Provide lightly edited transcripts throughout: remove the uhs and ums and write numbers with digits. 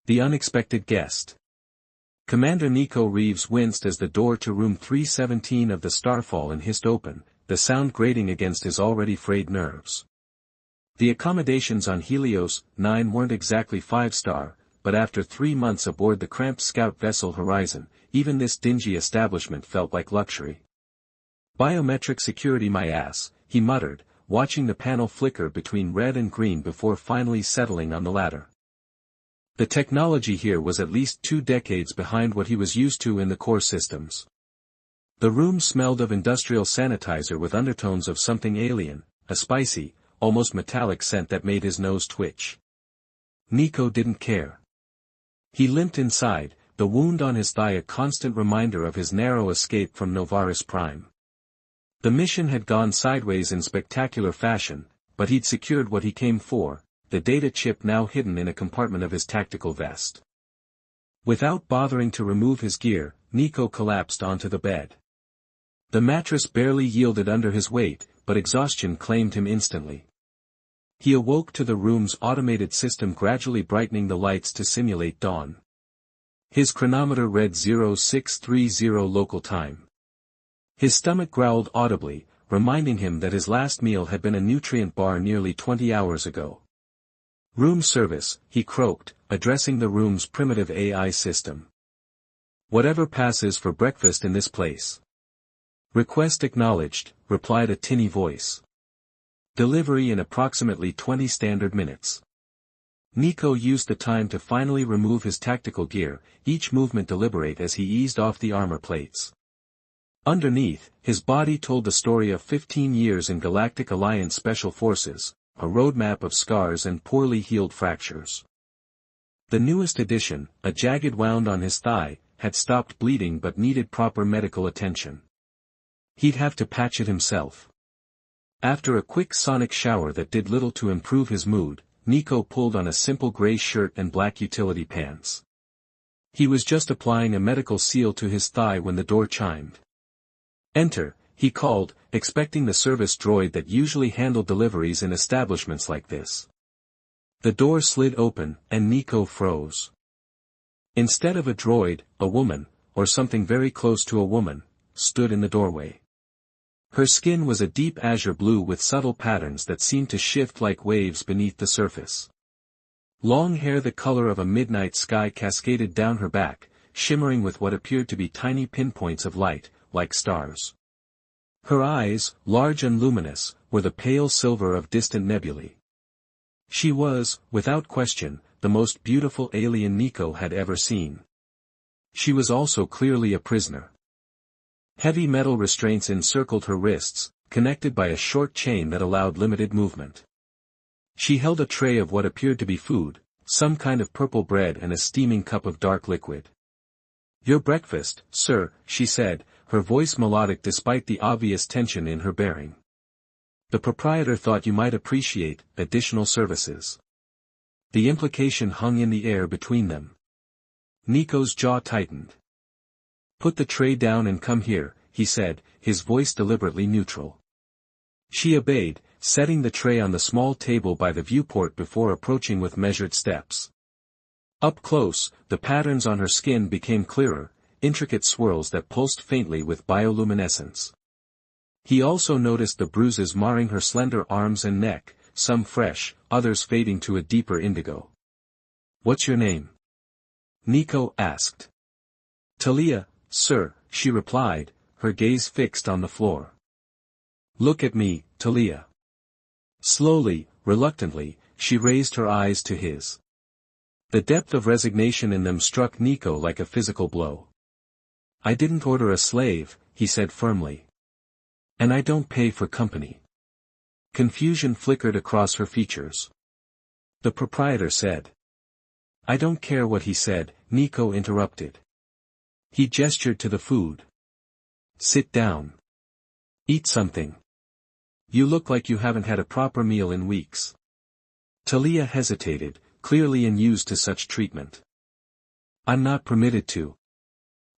The unexpected guest. Commander Nico Reeves winced as the door to room 317 of the Starfall hissed open, the sound grating against his already frayed nerves. The accommodations on Helios 9 weren't exactly 5-star, but after 3 months aboard the cramped scout vessel Horizon, even this dingy establishment felt like luxury. Biometric security my ass, he muttered, watching the panel flicker between red and green before finally settling on the latter. The technology here was at least 2 decades behind what he was used to in the core systems. The room smelled of industrial sanitizer with undertones of something alien, a spicy, almost metallic scent that made his nose twitch. Nico didn't care. He limped inside, the wound on his thigh a constant reminder of his narrow escape from Novaris Prime. The mission had gone sideways in spectacular fashion, but he'd secured what he came for, the data chip now hidden in a compartment of his tactical vest. Without bothering to remove his gear, Nico collapsed onto the bed. The mattress barely yielded under his weight, but exhaustion claimed him instantly. He awoke to the room's automated system gradually brightening the lights to simulate dawn. His chronometer read 0630 local time. His stomach growled audibly, reminding him that his last meal had been a nutrient bar nearly 20 hours ago. Room service, he croaked, addressing the room's primitive AI system. Whatever passes for breakfast in this place. Request acknowledged, replied a tinny voice. Delivery in approximately 20 standard minutes. Nico used the time to finally remove his tactical gear, each movement deliberate as he eased off the armor plates. Underneath, his body told the story of 15 years in Galactic Alliance Special Forces, a roadmap of scars and poorly healed fractures. The newest addition, a jagged wound on his thigh, had stopped bleeding but needed proper medical attention. He'd have to patch it himself. After a quick sonic shower that did little to improve his mood, Nico pulled on a simple gray shirt and black utility pants. He was just applying a medical seal to his thigh when the door chimed. Enter, he called, expecting the service droid that usually handled deliveries in establishments like this. The door slid open, and Nico froze. Instead of a droid, a woman, or something very close to a woman, stood in the doorway. Her skin was a deep azure blue with subtle patterns that seemed to shift like waves beneath the surface. Long hair the color of a midnight sky cascaded down her back, shimmering with what appeared to be tiny pinpoints of light, like stars. Her eyes, large and luminous, were the pale silver of distant nebulae. She was, without question, the most beautiful alien Nico had ever seen. She was also clearly a prisoner. Heavy metal restraints encircled her wrists, connected by a short chain that allowed limited movement. She held a tray of what appeared to be food, some kind of purple bread and a steaming cup of dark liquid. "Your breakfast, sir," she said, her voice melodic despite the obvious tension in her bearing. "The proprietor thought you might appreciate additional services." The implication hung in the air between them. Nico's jaw tightened. "Put the tray down and come here," he said, his voice deliberately neutral. She obeyed, setting the tray on the small table by the viewport before approaching with measured steps. Up close, the patterns on her skin became clearer, intricate swirls that pulsed faintly with bioluminescence. He also noticed the bruises marring her slender arms and neck, some fresh, others fading to a deeper indigo. "What's your name?" Nico asked. "Talia, sir," she replied, her gaze fixed on the floor. "Look at me, Talia." Slowly, reluctantly, she raised her eyes to his. The depth of resignation in them struck Nico like a physical blow. "I didn't order a slave," he said firmly. "And I don't pay for company." Confusion flickered across her features. The proprietor said. "I don't care what he said," Nico interrupted. He gestured to the food. "Sit down. Eat something. You look like you haven't had a proper meal in weeks." Talia hesitated, clearly unused to such treatment. "I'm not permitted to."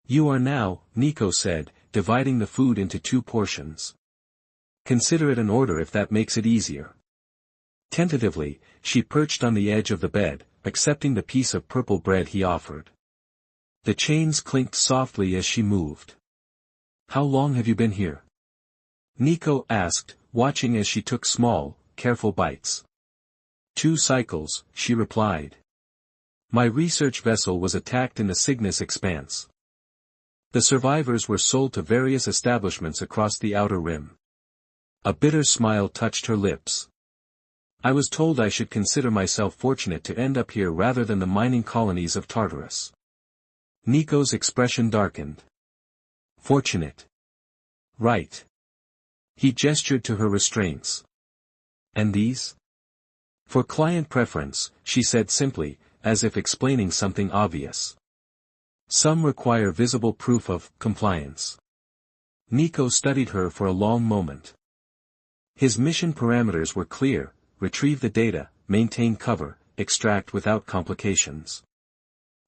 "You are now," Nico said, dividing the food into 2 portions. "Consider it an order if that makes it easier." Tentatively, she perched on the edge of the bed, accepting the piece of purple bread he offered. The chains clinked softly as she moved. "How long have you been here?" Nico asked, watching as she took small, careful bites. "2 cycles," she replied. "My research vessel was attacked in the Cygnus expanse. The survivors were sold to various establishments across the outer rim." A bitter smile touched her lips. "I was told I should consider myself fortunate to end up here rather than the mining colonies of Tartarus." Nico's expression darkened. "Fortunate. Right." He gestured to her restraints. "And these?" "For client preference," she said simply, as if explaining something obvious. "Some require visible proof of compliance." Nico studied her for a long moment. His mission parameters were clear: retrieve the data, maintain cover, extract without complications.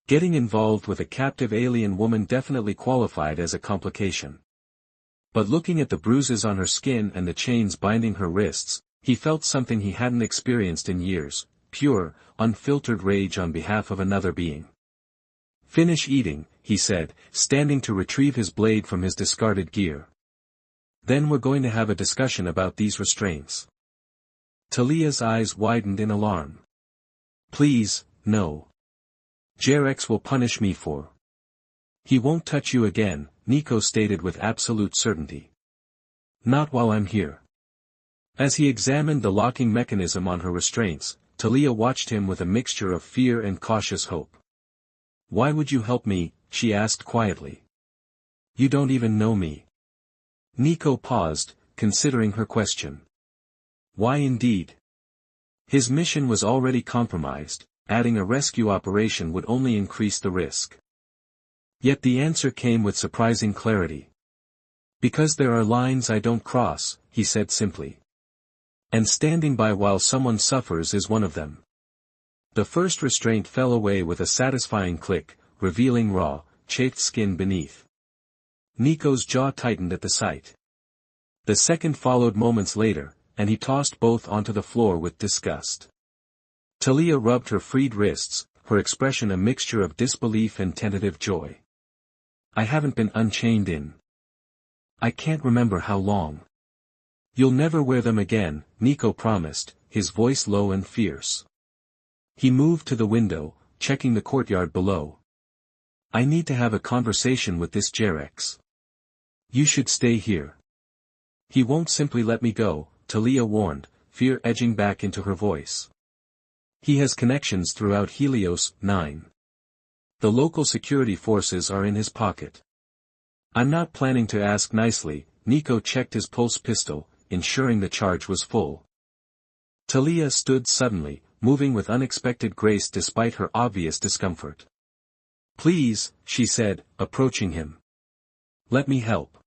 Getting involved with a captive alien woman definitely qualified as a complication. But looking at the bruises on her skin and the chains binding her wrists, he felt something he hadn't experienced in years: pure, unfiltered rage on behalf of another being. "Finish eating," he said, standing to retrieve his blade from his discarded gear. "Then we're going to have a discussion about these restraints." Talia's eyes widened in alarm. "Please, no. Jerex will punish me for." "He won't touch you again," Nico stated with absolute certainty. "Not while I'm here." As he examined the locking mechanism on her restraints, Talia watched him with a mixture of fear and cautious hope. "Why would you help me?" she asked quietly. "You don't even know me." Nico paused, considering her question. Why indeed? His mission was already compromised, adding a rescue operation would only increase the risk. Yet the answer came with surprising clarity. "Because there are lines I don't cross," he said simply. "And standing by while someone suffers is one of them." The first restraint fell away with a satisfying click, revealing raw, chafed skin beneath. Nico's jaw tightened at the sight. The second followed moments later, and he tossed both onto the floor with disgust. Talia rubbed her freed wrists, her expression a mixture of disbelief and tentative joy. "I haven't been unchained in. I can't remember how long." "You'll never wear them again," Nico promised, his voice low and fierce. He moved to the window, checking the courtyard below. "I need to have a conversation with this Jerex. You should stay here." "He won't simply let me go," Talia warned, fear edging back into her voice. "He has connections throughout Helios 9. The local security forces are in his pocket." "I'm not planning to ask nicely," Nico checked his pulse pistol, ensuring the charge was full. Talia stood suddenly, moving with unexpected grace despite her obvious discomfort. "Please," she said, approaching him. "Let me help.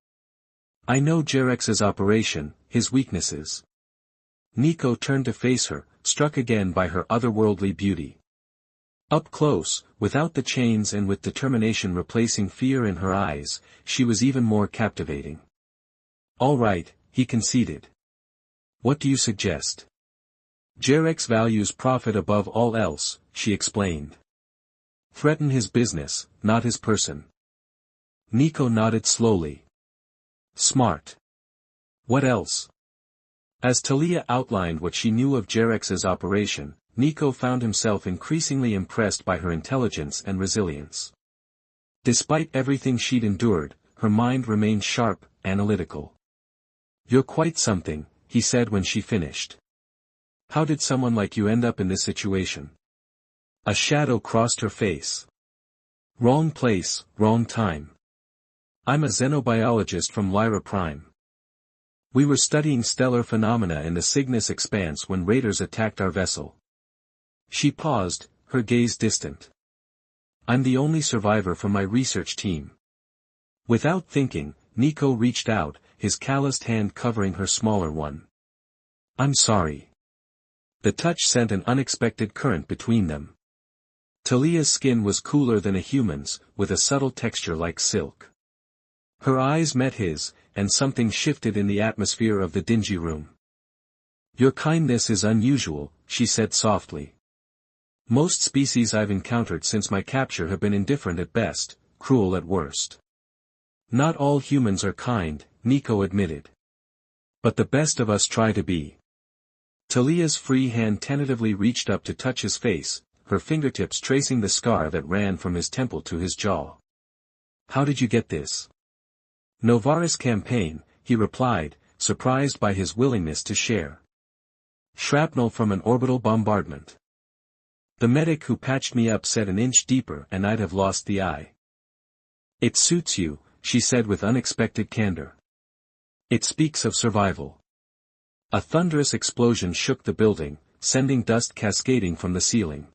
I know Jerex's operation, his weaknesses." Nico turned to face her, struck again by her otherworldly beauty. Up close, without the chains and with determination replacing fear in her eyes, she was even more captivating. "All right," he conceded. "What do you suggest?" "Jerex values profit above all else," she explained. "Threaten his business, not his person." Nico nodded slowly. "Smart. What else?" As Talia outlined what she knew of Jerex's operation, Nico found himself increasingly impressed by her intelligence and resilience. Despite everything she'd endured, her mind remained sharp, analytical. "You're quite something," he said when she finished. "How did someone like you end up in this situation?" A shadow crossed her face. "Wrong place, wrong time. I'm a xenobiologist from Lyra Prime. We were studying stellar phenomena in the Cygnus expanse when raiders attacked our vessel." She paused, her gaze distant. "I'm the only survivor from my research team." Without thinking, Nico reached out, his calloused hand covering her smaller one. "I'm sorry." The touch sent an unexpected current between them. Talia's skin was cooler than a human's, with a subtle texture like silk. Her eyes met his, and something shifted in the atmosphere of the dingy room. "Your kindness is unusual," she said softly. Most species I've encountered since my capture have been indifferent at best, cruel at worst. Not all humans are kind, Nico admitted. But the best of us try to be. Talia's free hand tentatively reached up to touch his face, her fingertips tracing the scar that ran from his temple to his jaw. How did you get this? Novaris campaign, he replied, surprised by his willingness to share. Shrapnel from an orbital bombardment. The medic who patched me up said an inch deeper and I'd have lost the eye. It suits you, she said with unexpected candor. It speaks of survival. A thunderous explosion shook the building, sending dust cascading from the ceiling.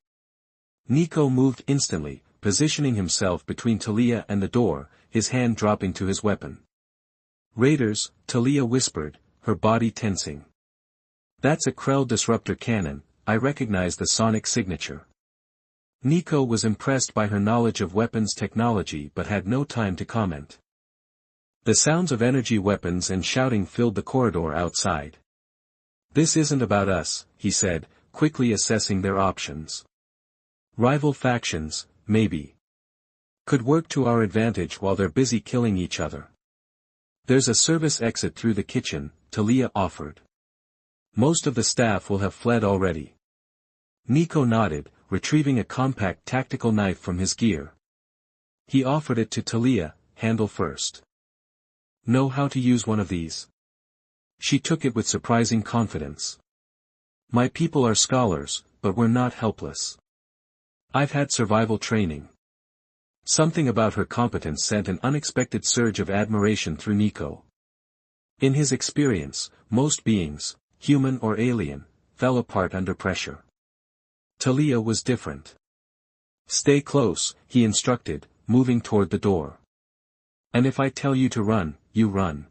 Nico moved instantly, positioning himself between Talia and the door, his hand dropping to his weapon. Raiders, Talia whispered, her body tensing. That's a Krell disruptor cannon, I recognize the sonic signature. Nico was impressed by her knowledge of weapons technology but had no time to comment. The sounds of energy weapons and shouting filled the corridor outside. This isn't about us, he said, quickly assessing their options. Rival factions, maybe. Could work to our advantage while they're busy killing each other. There's a service exit through the kitchen, Talia offered. Most of the staff will have fled already. Nico nodded, retrieving a compact tactical knife from his gear. He offered it to Talia, handle first. Know how to use one of these? She took it with surprising confidence. My people are scholars, but we're not helpless. I've had survival training. Something about her competence sent an unexpected surge of admiration through Nico. In his experience, most beings, human or alien, fell apart under pressure. Talia was different. Stay close, he instructed, moving toward the door. And if I tell you to run, you run.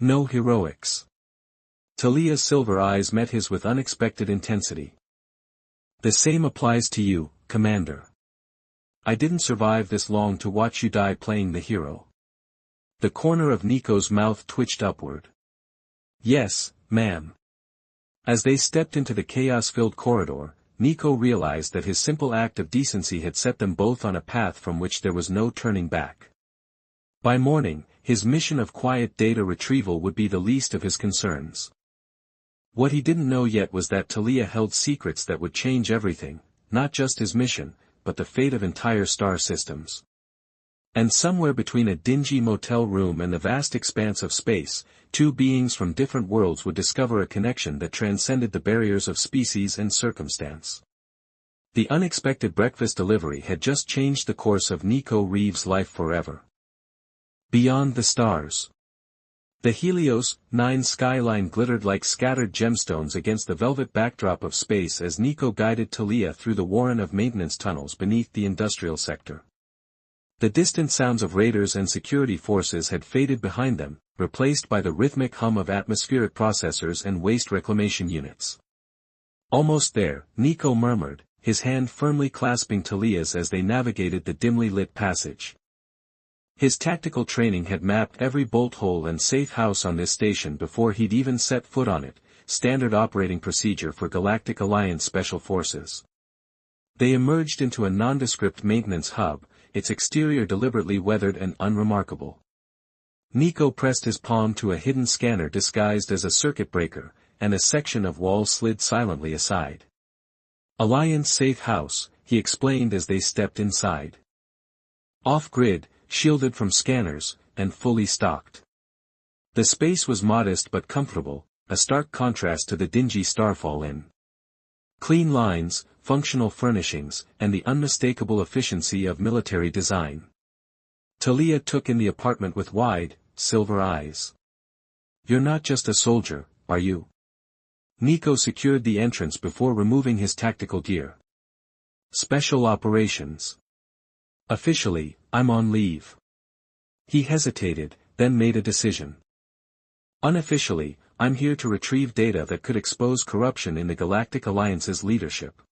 No heroics. Talia's silver eyes met his with unexpected intensity. The same applies to you, Commander. I didn't survive this long to watch you die playing the hero. The corner of Nico's mouth twitched upward. Yes, ma'am. As they stepped into the chaos-filled corridor, Nico realized that his simple act of decency had set them both on a path from which there was no turning back. By morning, his mission of quiet data retrieval would be the least of his concerns. What he didn't know yet was that Talia held secrets that would change everything, not just his mission, but the fate of entire star systems. And somewhere between a dingy motel room and the vast expanse of space, two beings from different worlds would discover a connection that transcended the barriers of species and circumstance. The unexpected breakfast delivery had just changed the course of Nico Reeves' life forever. Beyond the stars. The Helios 9 skyline glittered like scattered gemstones against the velvet backdrop of space as Nico guided Talia through the warren of maintenance tunnels beneath the industrial sector. The distant sounds of raiders and security forces had faded behind them, replaced by the rhythmic hum of atmospheric processors and waste reclamation units. Almost there, Nico murmured, his hand firmly clasping Talia's as they navigated the dimly lit passage. His tactical training had mapped every bolt hole and safe house on this station before he'd even set foot on it, standard operating procedure for Galactic Alliance Special Forces. They emerged into a nondescript maintenance hub, its exterior deliberately weathered and unremarkable. Nico pressed his palm to a hidden scanner disguised as a circuit breaker, and a section of wall slid silently aside. Alliance Safe House, he explained as they stepped inside. Off-grid, shielded from scanners, and fully stocked. The space was modest but comfortable, a stark contrast to the dingy Starfall Inn. Clean lines, functional furnishings, and the unmistakable efficiency of military design. Talia took in the apartment with wide, silver eyes. You're not just a soldier, are you? Nico secured the entrance before removing his tactical gear. Special operations. Officially, I'm on leave. He hesitated, then made a decision. Unofficially, I'm here to retrieve data that could expose corruption in the Galactic Alliance's leadership.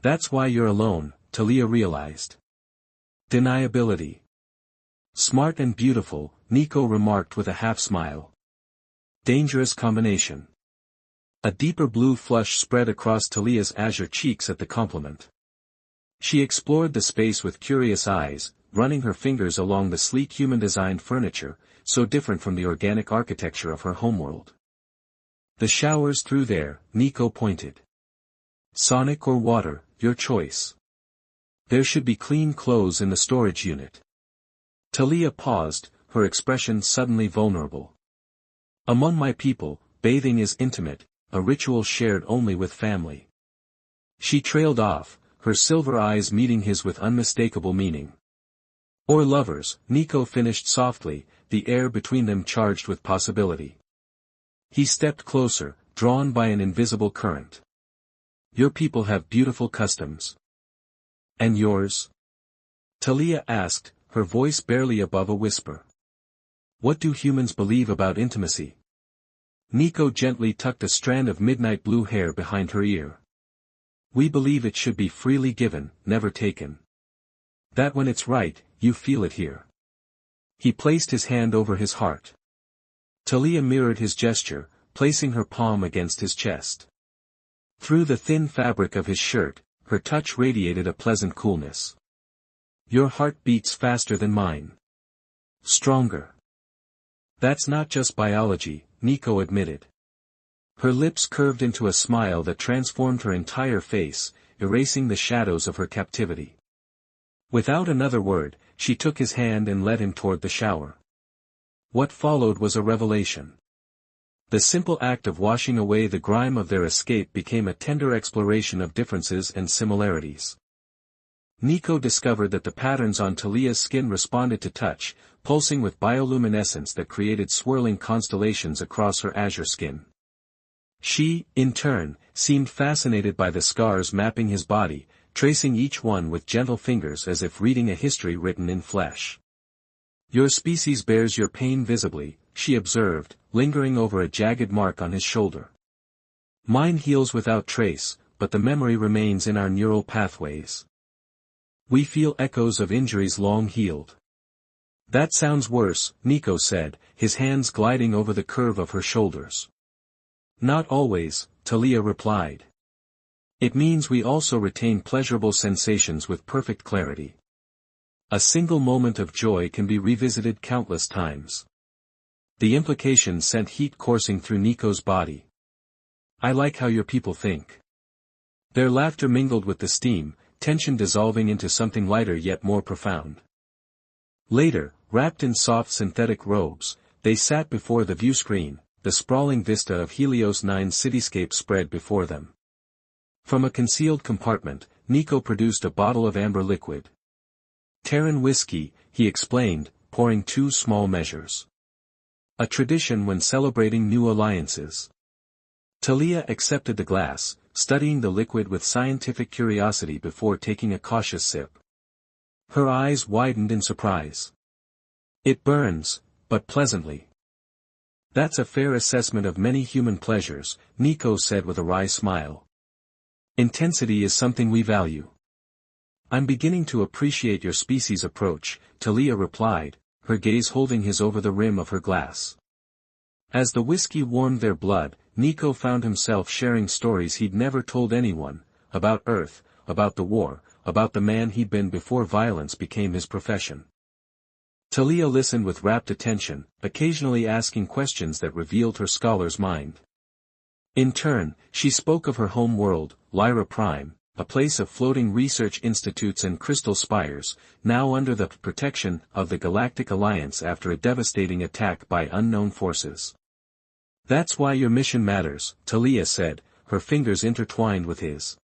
That's why you're alone, Talia realized. Deniability. Smart and beautiful, Nico remarked with a half-smile. Dangerous combination. A deeper blue flush spread across Talia's azure cheeks at the compliment. She explored the space with curious eyes, running her fingers along the sleek human-designed furniture, so different from the organic architecture of her homeworld. The showers through there, Nico pointed. Sonic or water, your choice. There should be clean clothes in the storage unit. Talia paused, her expression suddenly vulnerable. Among my people, bathing is intimate, a ritual shared only with family. She trailed off, her silver eyes meeting his with unmistakable meaning. Or lovers, Nico finished softly, the air between them charged with possibility. He stepped closer, drawn by an invisible current. Your people have beautiful customs. And yours? Talia asked, her voice barely above a whisper. What do humans believe about intimacy? Nico gently tucked a strand of midnight blue hair behind her ear. We believe it should be freely given, never taken. That when it's right, you feel it here. He placed his hand over his heart. Talia mirrored his gesture, placing her palm against his chest. Through the thin fabric of his shirt, her touch radiated a pleasant coolness. Your heart beats faster than mine. Stronger. That's not just biology, Nico admitted. Her lips curved into a smile that transformed her entire face, erasing the shadows of her captivity. Without another word, she took his hand and led him toward the shower. What followed was a revelation. The simple act of washing away the grime of their escape became a tender exploration of differences and similarities. Nico discovered that the patterns on Talia's skin responded to touch, pulsing with bioluminescence that created swirling constellations across her azure skin. She, in turn, seemed fascinated by the scars mapping his body, tracing each one with gentle fingers as if reading a history written in flesh. Your species bears your pain visibly, she observed, lingering over a jagged mark on his shoulder. Mine heals without trace, but the memory remains in our neural pathways. We feel echoes of injuries long healed. That sounds worse, Nico said, his hands gliding over the curve of her shoulders. Not always, Talia replied. It means we also retain pleasurable sensations with perfect clarity. A single moment of joy can be revisited countless times. The implication sent heat coursing through Nico's body. I like how your people think. Their laughter mingled with the steam, tension dissolving into something lighter yet more profound. Later, wrapped in soft synthetic robes, they sat before the view screen, the sprawling vista of Helios 9 cityscape spread before them. From a concealed compartment, Nico produced a bottle of amber liquid. Terran whiskey, he explained, pouring 2 small measures. A tradition when celebrating new alliances. Talia accepted the glass, studying the liquid with scientific curiosity before taking a cautious sip. Her eyes widened in surprise. It burns, but pleasantly. That's a fair assessment of many human pleasures, Nico said with a wry smile. Intensity is something we value. I'm beginning to appreciate your species' approach, Talia replied, her gaze holding his over the rim of her glass. As the whiskey warmed their blood, Nico found himself sharing stories he'd never told anyone, about Earth, about the war, about the man he'd been before violence became his profession. Talia listened with rapt attention, occasionally asking questions that revealed her scholar's mind. In turn, she spoke of her home world, Lyra Prime, a place of floating research institutes and crystal spires, now under the protection of the Galactic Alliance after a devastating attack by unknown forces. That's why your mission matters, Talia said, her fingers intertwined with his.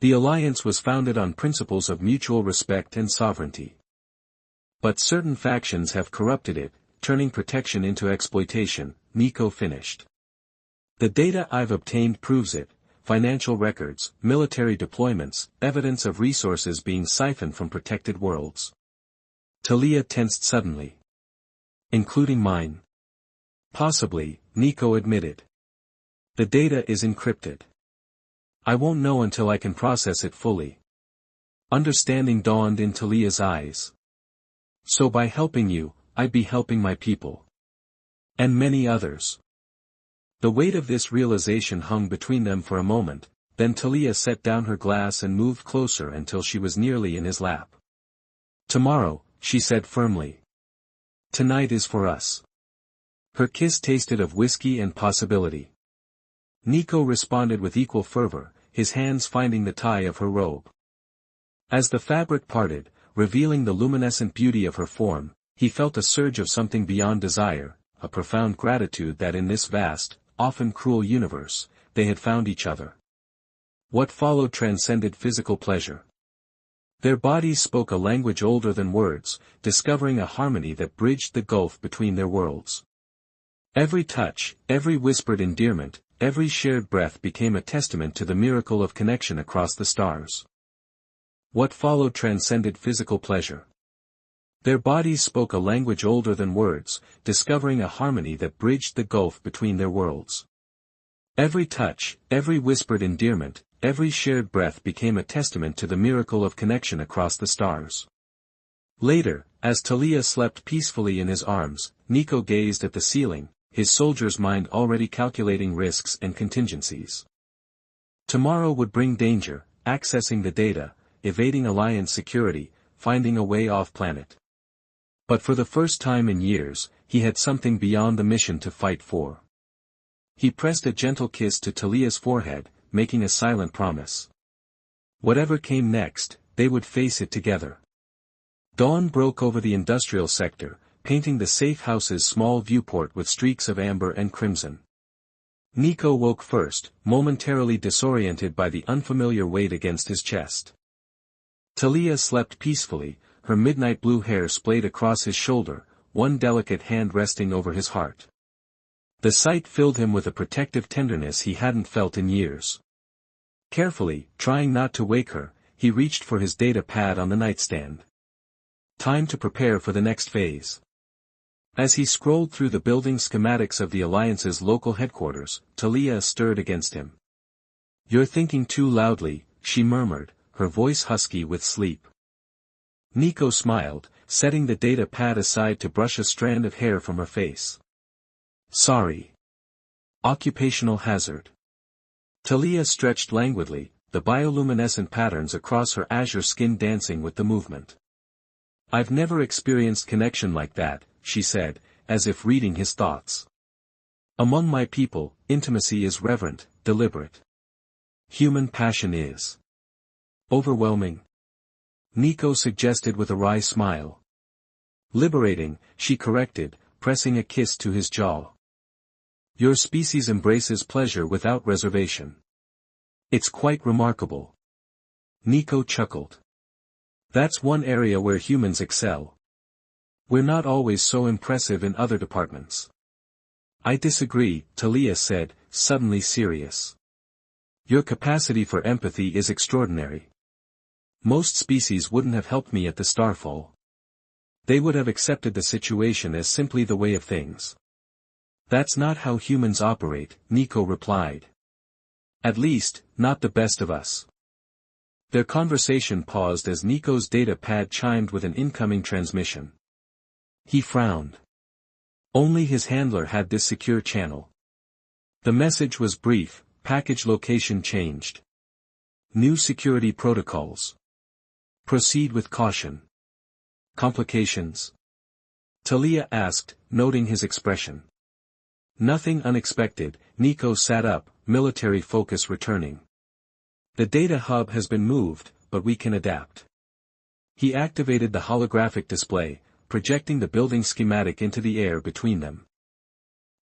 The Alliance was founded on principles of mutual respect and sovereignty. But certain factions have corrupted it, turning protection into exploitation, Nico finished. The data I've obtained proves it. Financial records, military deployments, evidence of resources being siphoned from protected worlds. Talia tensed suddenly. Including mine. Possibly, Nico admitted. The data is encrypted. I won't know until I can process it fully. Understanding dawned in Talia's eyes. So by helping you, I'd be helping my people. And many others. The weight of this realization hung between them for a moment, then Talia set down her glass and moved closer until she was nearly in his lap. "Tomorrow," she said firmly. "Tonight is for us." Her kiss tasted of whiskey and possibility. Nico responded with equal fervor, his hands finding the tie of her robe. As the fabric parted, revealing the luminescent beauty of her form, he felt a surge of something beyond desire, a profound gratitude that in this vast, often cruel universe, they had found each other. What followed transcended physical pleasure. Their bodies spoke a language older than words, discovering a harmony that bridged the gulf between their worlds. Every touch, every whispered endearment, every shared breath became a testament to the miracle of connection across the stars. What followed transcended physical pleasure. Their bodies spoke a language older than words, discovering a harmony that bridged the gulf between their worlds. Every touch, every whispered endearment, every shared breath became a testament to the miracle of connection across the stars. Later, as Talia slept peacefully in his arms, Nico gazed at the ceiling, his soldier's mind already calculating risks and contingencies. Tomorrow would bring danger, accessing the data, evading Alliance security, finding a way off-planet. But for the first time in years, he had something beyond the mission to fight for. He pressed a gentle kiss to Talia's forehead, making a silent promise. Whatever came next, they would face it together. Dawn broke over the industrial sector, painting the safe house's small viewport with streaks of amber and crimson. Nico woke first, momentarily disoriented by the unfamiliar weight against his chest. Talia slept peacefully, her midnight blue hair splayed across his shoulder, one delicate hand resting over his heart. The sight filled him with a protective tenderness he hadn't felt in years. Carefully, trying not to wake her, he reached for his data pad on the nightstand. Time to prepare for the next phase. As he scrolled through the building schematics of the Alliance's local headquarters, Talia stirred against him. "You're thinking too loudly," she murmured, her voice husky with sleep. Nico smiled, setting the data pad aside to brush a strand of hair from her face. "Sorry. Occupational hazard." Talia stretched languidly, the bioluminescent patterns across her azure skin dancing with the movement. "I've never experienced connection like that," she said, as if reading his thoughts. "Among my people, intimacy is reverent, deliberate. Human passion is overwhelming," Nico suggested with a wry smile. "Liberating," she corrected, pressing a kiss to his jaw. "Your species embraces pleasure without reservation. It's quite remarkable." Nico chuckled. "That's one area where humans excel. We're not always so impressive in other departments." "I disagree," Talia said, suddenly serious. "Your capacity for empathy is extraordinary. Most species wouldn't have helped me at the starfall. They would have accepted the situation as simply the way of things." "That's not how humans operate," Nico replied. "At least, not the best of us." Their conversation paused as Nico's data pad chimed with an incoming transmission. He frowned. Only his handler had this secure channel. The message was brief: package location changed. New security protocols. Proceed with caution. Complications? Talia asked, noting his expression. Nothing unexpected. Nico sat up, military focus returning. The data hub has been moved, but we can adapt. He activated the holographic display, projecting the building schematic into the air between them.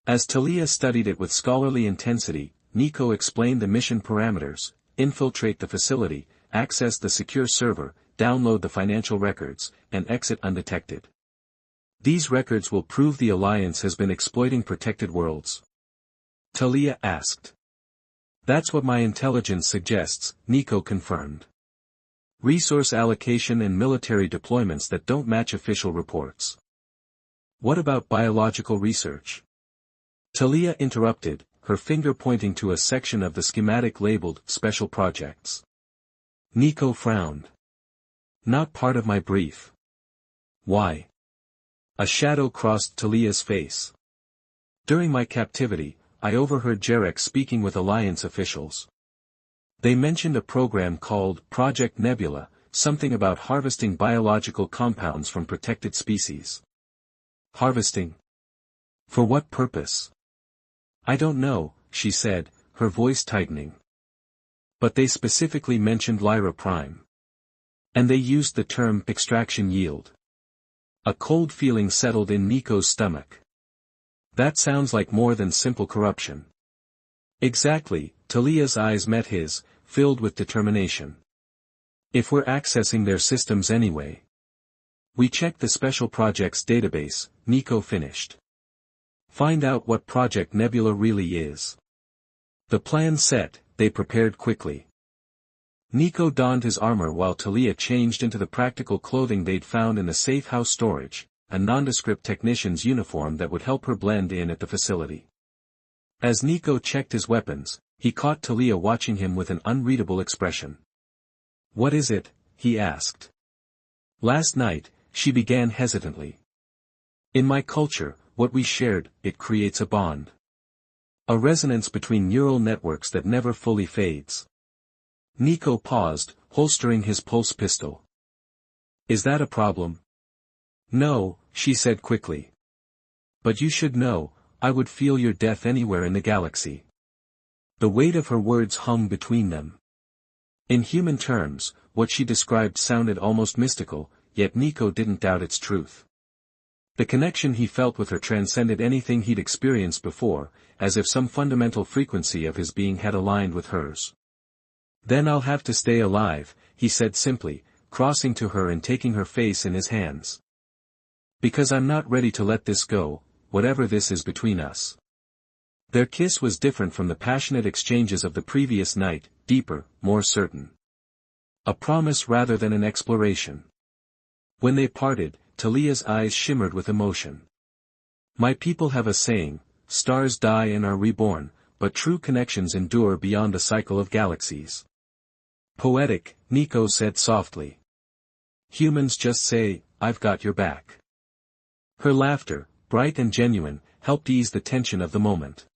As Talia studied it with scholarly intensity, Nico explained the mission parameters: infiltrate the facility, access the secure server, download the financial records, and exit undetected. These records will prove the Alliance has been exploiting protected worlds. Talia asked. That's what my intelligence suggests, Nico confirmed. Resource allocation and military deployments that don't match official reports. What about biological research? Talia interrupted, her finger pointing to a section of the schematic labeled Special Projects. Nico frowned. Not part of my brief. Why? A shadow crossed Talia's face. During my captivity, I overheard Jarek speaking with Alliance officials. They mentioned a program called Project Nebula, something about harvesting biological compounds from protected species. Harvesting? For what purpose? I don't know, she said, her voice tightening. But they specifically mentioned Lyra Prime. And they used the term extraction yield. A cold feeling settled in Nico's stomach. That sounds like more than simple corruption. Exactly, Talia's eyes met his, filled with determination. If we're accessing their systems anyway. We checked the Special Projects database, Nico finished. Find out what Project Nebula really is. The plan set, they prepared quickly. Nico donned his armor while Talia changed into the practical clothing they'd found in the safe house storage, a nondescript technician's uniform that would help her blend in at the facility. As Nico checked his weapons, he caught Talia watching him with an unreadable expression. What is it? He asked. Last night, she began hesitantly. In my culture, what we shared, it creates a bond. A resonance between neural networks that never fully fades. Nico paused, holstering his pulse pistol. Is that a problem? No, she said quickly. But you should know, I would feel your death anywhere in the galaxy. The weight of her words hung between them. In human terms, what she described sounded almost mystical, yet Nico didn't doubt its truth. The connection he felt with her transcended anything he'd experienced before, as if some fundamental frequency of his being had aligned with hers. Then I'll have to stay alive, he said simply, crossing to her and taking her face in his hands. Because I'm not ready to let this go, whatever this is between us. Their kiss was different from the passionate exchanges of the previous night, deeper, more certain. A promise rather than an exploration. When they parted, Talia's eyes shimmered with emotion. My people have a saying, stars die and are reborn, but true connections endure beyond the cycle of galaxies. Poetic, Nico said softly. Humans just say, I've got your back. Her laughter, bright and genuine, helped ease the tension of the moment.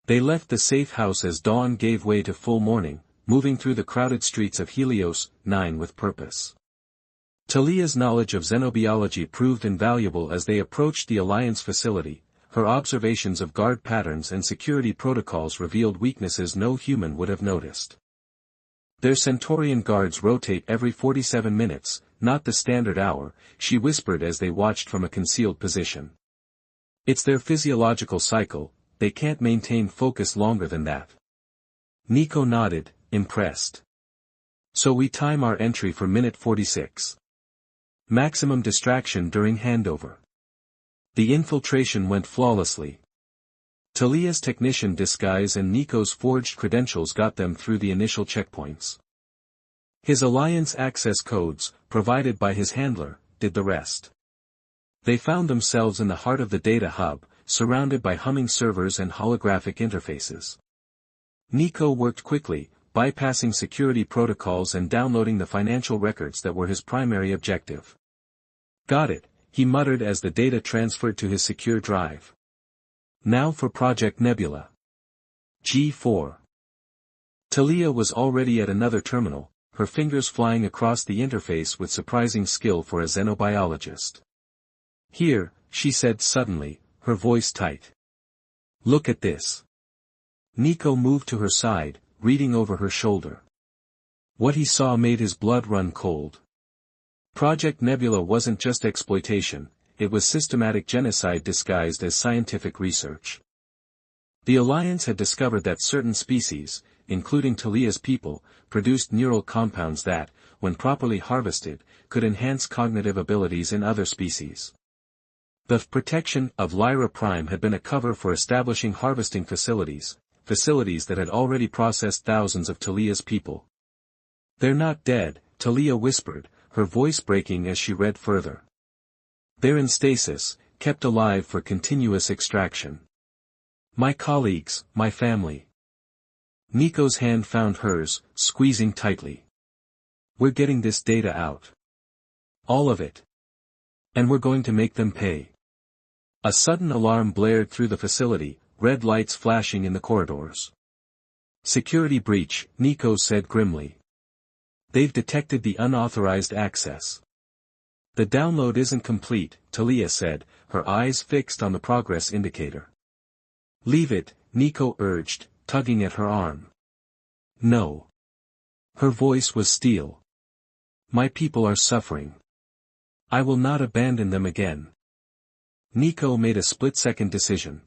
They left the safe house as dawn gave way to full morning, moving through the crowded streets of Helios 9 with purpose. Talia's knowledge of xenobiology proved invaluable as they approached the Alliance facility. Her observations of guard patterns and security protocols revealed weaknesses no human would have noticed. Their Centaurian guards rotate every 47 minutes, not the standard hour, she whispered as they watched from a concealed position. It's their physiological cycle, they can't maintain focus longer than that. Nico nodded, impressed. So we time our entry for minute 46. Maximum distraction during handover. The infiltration went flawlessly. Talia's technician disguise and Nico's forged credentials got them through the initial checkpoints. His Alliance access codes, provided by his handler, did the rest. They found themselves in the heart of the data hub, surrounded by humming servers and holographic interfaces. Nico worked quickly, bypassing security protocols and downloading the financial records that were his primary objective. Got it, he muttered as the data transferred to his secure drive. Now for Project Nebula. G4. Talia was already at another terminal, her fingers flying across the interface with surprising skill for a xenobiologist. Here, she said suddenly, her voice tight. Look at this. Nico moved to her side, reading over her shoulder. What he saw made his blood run cold. Project Nebula wasn't just exploitation, it was systematic genocide disguised as scientific research. The Alliance had discovered that certain species, including Talia's people, produced neural compounds that, when properly harvested, could enhance cognitive abilities in other species. The protection of Lyra Prime had been a cover for establishing harvesting facilities that had already processed thousands of Talia's people. They're not dead, Talia whispered, her voice breaking as she read further. They're in stasis, kept alive for continuous extraction. My colleagues, my family. Nico's hand found hers, squeezing tightly. We're getting this data out. All of it. And we're going to make them pay. A sudden alarm blared through the facility, red lights flashing in the corridors. Security breach, Nico said grimly. They've detected the unauthorized access. The download isn't complete, Talia said, her eyes fixed on the progress indicator. Leave it, Nico urged, tugging at her arm. No. Her voice was steel. My people are suffering. I will not abandon them again. Nico made a split-second decision.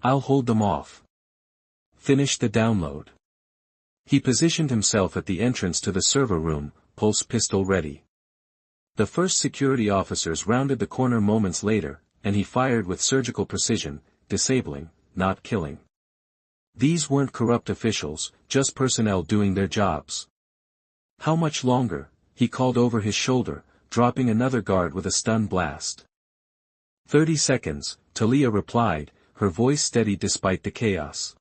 I'll hold them off. Finish the download. He positioned himself at the entrance to the server room, pulse pistol ready. The first security officers rounded the corner moments later, and he fired with surgical precision, disabling, not killing. These weren't corrupt officials, just personnel doing their jobs. How much longer? He called over his shoulder, dropping another guard with a stun blast. 30 seconds, Talia replied, her voice steady despite the chaos.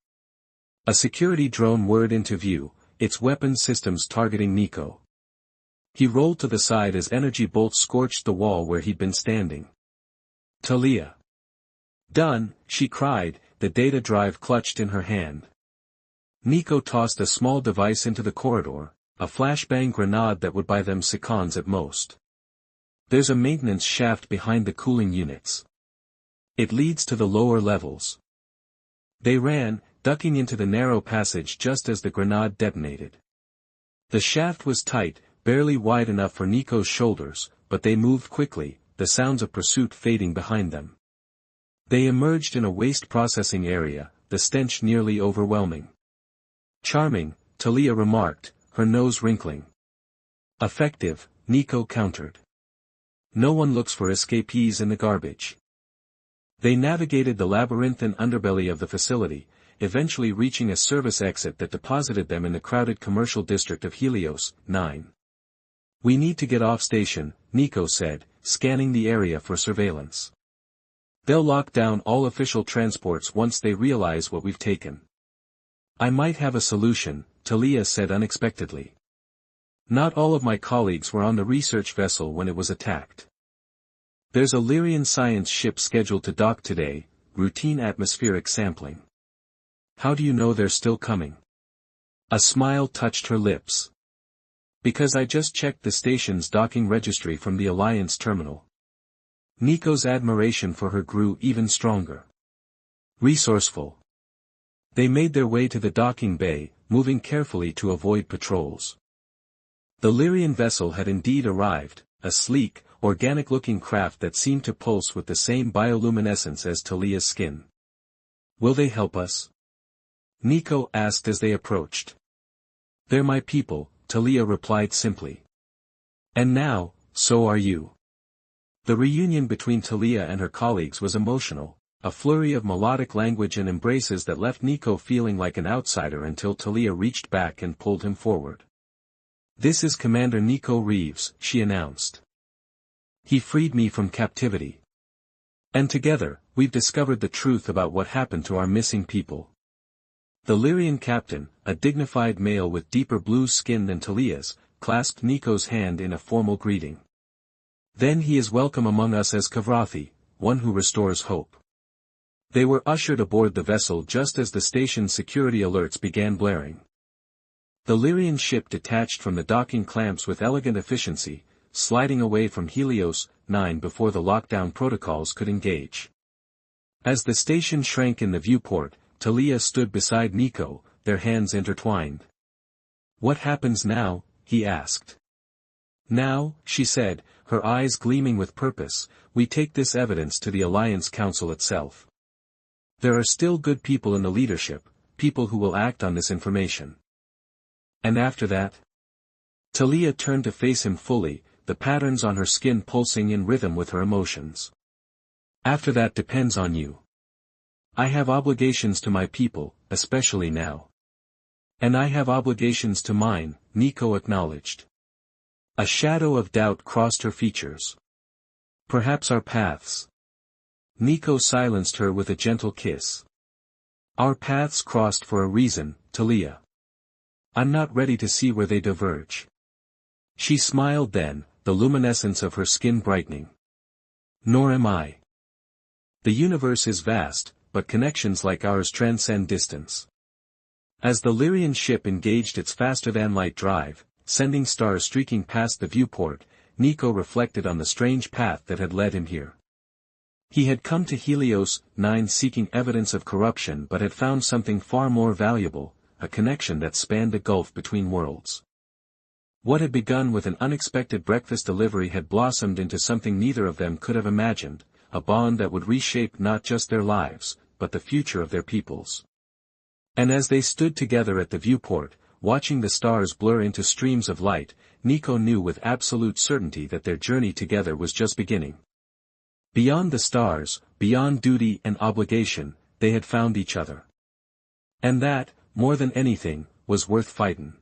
A security drone whirred into view, its weapon systems targeting Nico. He rolled to the side as energy bolts scorched the wall where he'd been standing. Talia. Done, she cried, the data drive clutched in her hand. Nico tossed a small device into the corridor, a flashbang grenade that would buy them seconds at most. There's a maintenance shaft behind the cooling units. It leads to the lower levels. They ran, ducking into the narrow passage just as the grenade detonated. The shaft was tight, barely wide enough for Nico's shoulders, but they moved quickly, the sounds of pursuit fading behind them. They emerged in a waste processing area, the stench nearly overwhelming. Charming, Talia remarked, her nose wrinkling. Effective, Nico countered. No one looks for escapees in the garbage. They navigated the labyrinthine underbelly of the facility, eventually reaching a service exit that deposited them in the crowded commercial district of Helios, 9. We need to get off station, Nico said, scanning the area for surveillance. They'll lock down all official transports once they realize what we've taken. I might have a solution, Talia said unexpectedly. Not all of my colleagues were on the research vessel when it was attacked. There's a Lyrian science ship scheduled to dock today, routine atmospheric sampling. How do you know they're still coming? A smile touched her lips. Because I just checked the station's docking registry from the Alliance terminal. Nico's admiration for her grew even stronger. Resourceful. They made their way to the docking bay, moving carefully to avoid patrols. The Lyrian vessel had indeed arrived, a sleek, organic-looking craft that seemed to pulse with the same bioluminescence as Talia's skin. Will they help us? Nico asked as they approached. They're my people, Talia replied simply. And now, so are you. The reunion between Talia and her colleagues was emotional, a flurry of melodic language and embraces that left Nico feeling like an outsider until Talia reached back and pulled him forward. This is Commander Nico Reeves, she announced. He freed me from captivity. And together, we've discovered the truth about what happened to our missing people. The Lyrian captain, a dignified male with deeper blue skin than Talia's, clasped Nico's hand in a formal greeting. Then he is welcome among us as Kavrathi, one who restores hope. They were ushered aboard the vessel just as the station's security alerts began blaring. The Lyrian ship detached from the docking clamps with elegant efficiency, sliding away from Helios, 9 before the lockdown protocols could engage. As the station shrank in the viewport, Talia stood beside Nico, their hands intertwined. What happens now? He asked. Now, she said, her eyes gleaming with purpose, we take this evidence to the Alliance Council itself. There are still good people in the leadership, people who will act on this information. And after that? Talia turned to face him fully, the patterns on her skin pulsing in rhythm with her emotions. After that depends on you. I have obligations to my people, especially now. And I have obligations to mine, Nico acknowledged. A shadow of doubt crossed her features. Perhaps our paths. Nico silenced her with a gentle kiss. Our paths crossed for a reason, Talia. I'm not ready to see where they diverge. She smiled then, the luminescence of her skin brightening. Nor am I. The universe is vast, but connections like ours transcend distance. As the Lyrian ship engaged its faster-than-light drive, sending stars streaking past the viewport, Nico reflected on the strange path that had led him here. He had come to Helios 9 seeking evidence of corruption but had found something far more valuable, a connection that spanned a gulf between worlds. What had begun with an unexpected breakfast delivery had blossomed into something neither of them could have imagined, a bond that would reshape not just their lives, but the future of their peoples. And as they stood together at the viewport, watching the stars blur into streams of light, Nico knew with absolute certainty that their journey together was just beginning. Beyond the stars, beyond duty and obligation, they had found each other. And that, more than anything, was worth fighting.